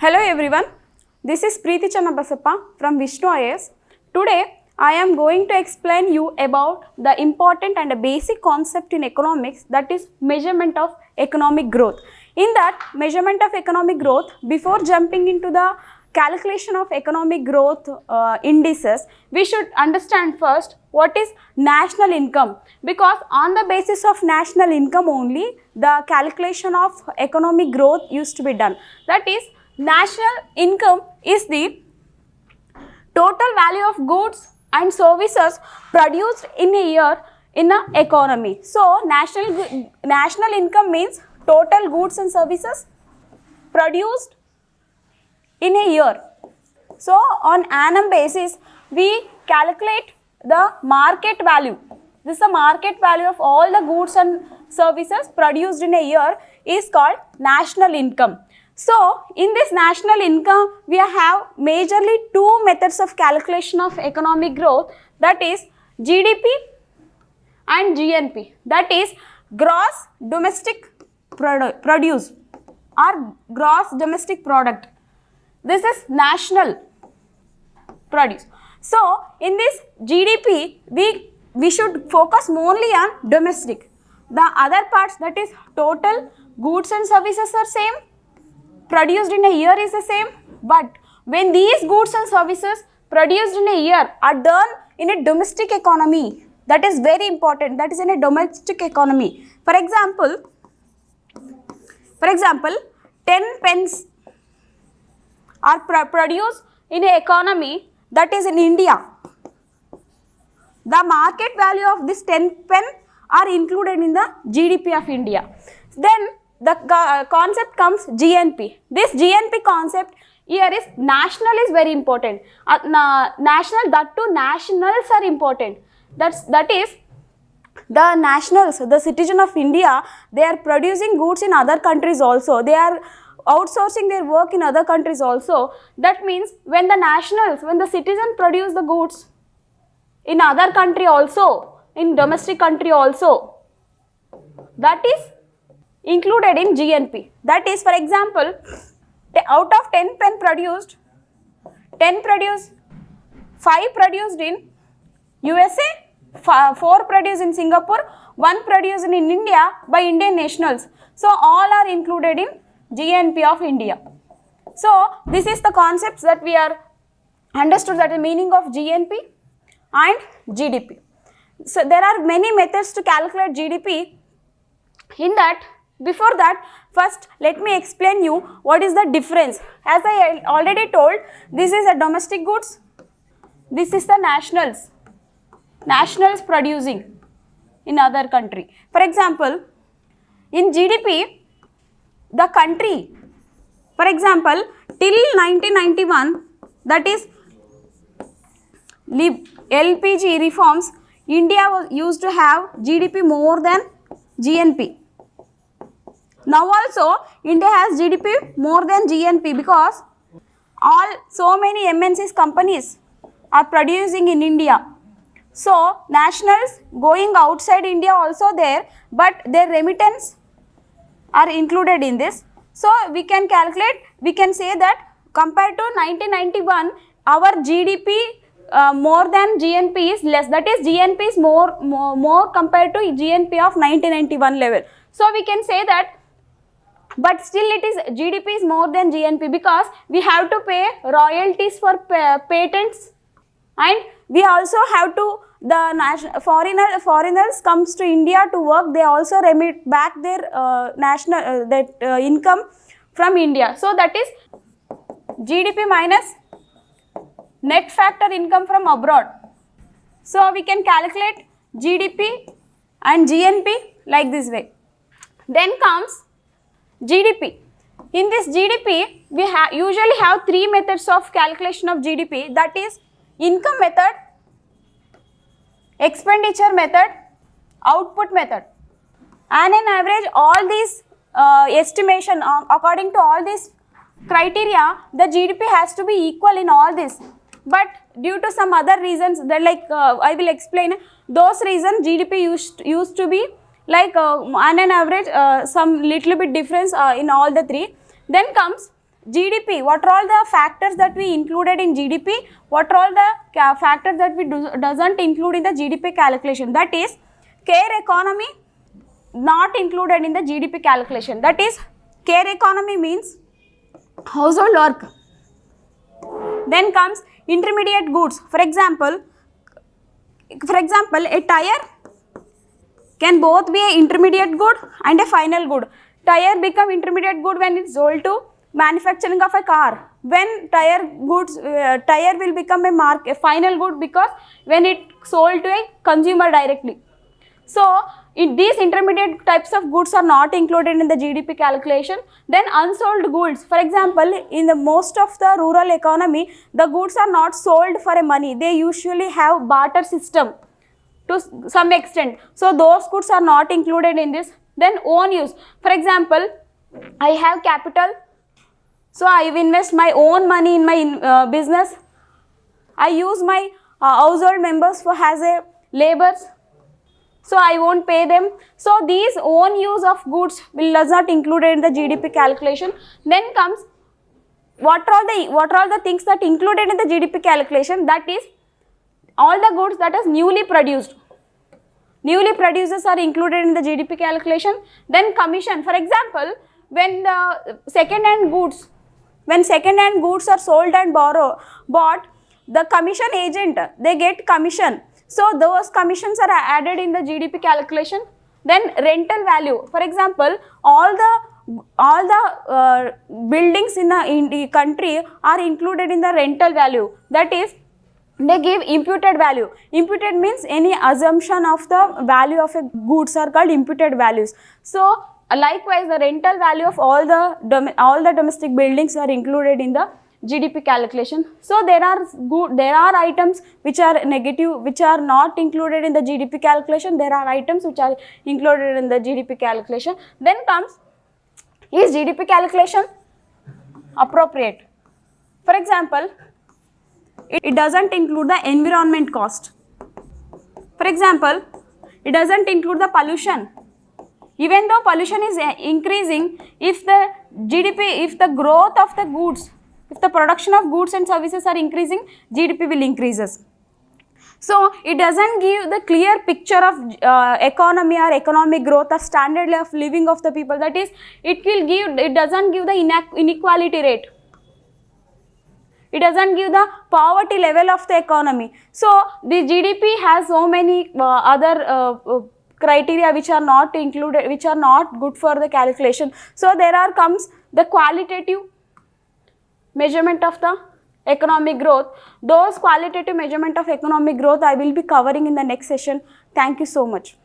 Hello everyone, this is Preeti Channabasappa from Vishnu IAS. Today I am going to explain you about the important and a basic concept in economics, that is measurement of economic growth. In that measurement of economic growth, before jumping into the calculation of economic growth indices, we should understand first what is national income, because on the basis of national income only the calculation of economic growth used to be done. That is, national income is the total value of goods and services produced in a year in an economy. So, national income means total goods and services produced in a year. So, on annum basis, we calculate the market value. This is the market value of all the goods and services produced in a year is called national income. So, in this national income, we have majorly two methods of calculation of economic growth, that is GDP and GNP, that is gross domestic produce or gross domestic product. This is national produce. So, in this GDP, we should focus only on domestic. The other parts, that is total goods and services are same, produced in a year is the same, but when these goods and services produced in a year are done in a domestic economy, that is very important, that is in a domestic economy. For example, 10 pence are produced in an economy that is in India. The market value of this 10 pen are included in the GDP of India. Then the concept comes GNP. This GNP concept here is national is very important. National, that too nationals are important. That is the nationals, the citizen of India, they are producing goods in other countries also. They are outsourcing their work in other countries also. That means when the nationals, when the citizen produce the goods in other country also, in domestic country also, that is included in GNP. That is, for example, out of 10 pen produced, 10 produced, 5 produced in USA, 4 produced in Singapore, 1 produced in India by Indian nationals. So, all are included in GNP of India. So, this is the concepts that we are understood, that the meaning of GNP and GDP. So, there are many methods to calculate GDP. In that, before that, first let me explain you what is the difference. As I already told, this is a domestic goods, this is the nationals producing in other country. For example, in GDP, the country, for example, till 1991, that is LPG reforms, India was used to have GDP more than GNP. Now also India has GDP more than GNP because so many MNCs companies are producing in India. So nationals going outside India also there, but their remittance are included in this. So we can calculate, we can say that compared to 1991, our GDP more than GNP is less, that is GNP is more compared to GNP of 1991 level. So we can say that, but still it is GDP is more than GNP because we have to pay royalties for patents, and we also have to, the foreigners comes to India to work, they also remit back their income from India. So that is GDP minus net factor income from abroad. So we can calculate GDP and GNP like this way. Then comes GDP. In this GDP, we usually have 3 methods of calculation of GDP, that is income method, expenditure method, output method. And in average, all these estimation, according to all these criteria, the GDP has to be equal in all this. But due to some other reasons, that I will explain, those reasons GDP used to be like on an average some little bit difference in all the 3. Then comes GDP, what are all the factors that we included in GDP, what are all the factors that we doesn't include in the GDP calculation. That is, care economy not included in the GDP calculation. That is, care economy means household work. Then comes intermediate goods. For example, a tire can both be an intermediate good and a final good. Tire become intermediate good when it's sold to manufacturing of a car. When tire will become a final good because when it sold to a consumer directly. So, these intermediate types of goods are not included in the GDP calculation. Then unsold goods. For example, in the most of the rural economy, the goods are not sold for a money. They usually have barter system to some extent. So, those goods are not included in this. Then own use. For example, I have capital. So, I invest my own money in my business. I use my household members for as a laborers. So, I won't pay them. So, these own use of goods does not included in the GDP calculation. Then comes what are all the things that included in the GDP calculation, that is all the goods that is newly produced. Newly producers are included in the GDP calculation. Then commission. For example, when the second-hand goods are sold and bought, the commission agent, they get commission. So, those commissions are added in the GDP calculation. Then rental value. For example, all the buildings in the country are included in the rental value. That is, they give imputed value. Imputed means any assumption of the value of a goods are called imputed values. So, likewise, the rental value of all the domestic buildings are included in the GDP calculation. So, there are items which are negative, which are not included in the GDP calculation. There are items which are included in the GDP calculation. Then comes, is GDP calculation appropriate? For example, it doesn't include the environment cost. For example, it doesn't include the pollution. Even though pollution is increasing, if the GDP, if the growth of the goods, if the production of goods and services are increasing, GDP will increases. So, it doesn't give the clear picture of economy or economic growth or standard of living of the people. That is, it doesn't give the inequality rate. It doesn't give the poverty level of the economy. So, the GDP has so many other criteria which are not included, which are not good for the calculation. So, comes the qualitative measurement of the economic growth. Those qualitative measurement of economic growth I will be covering in the next session. Thank you so much.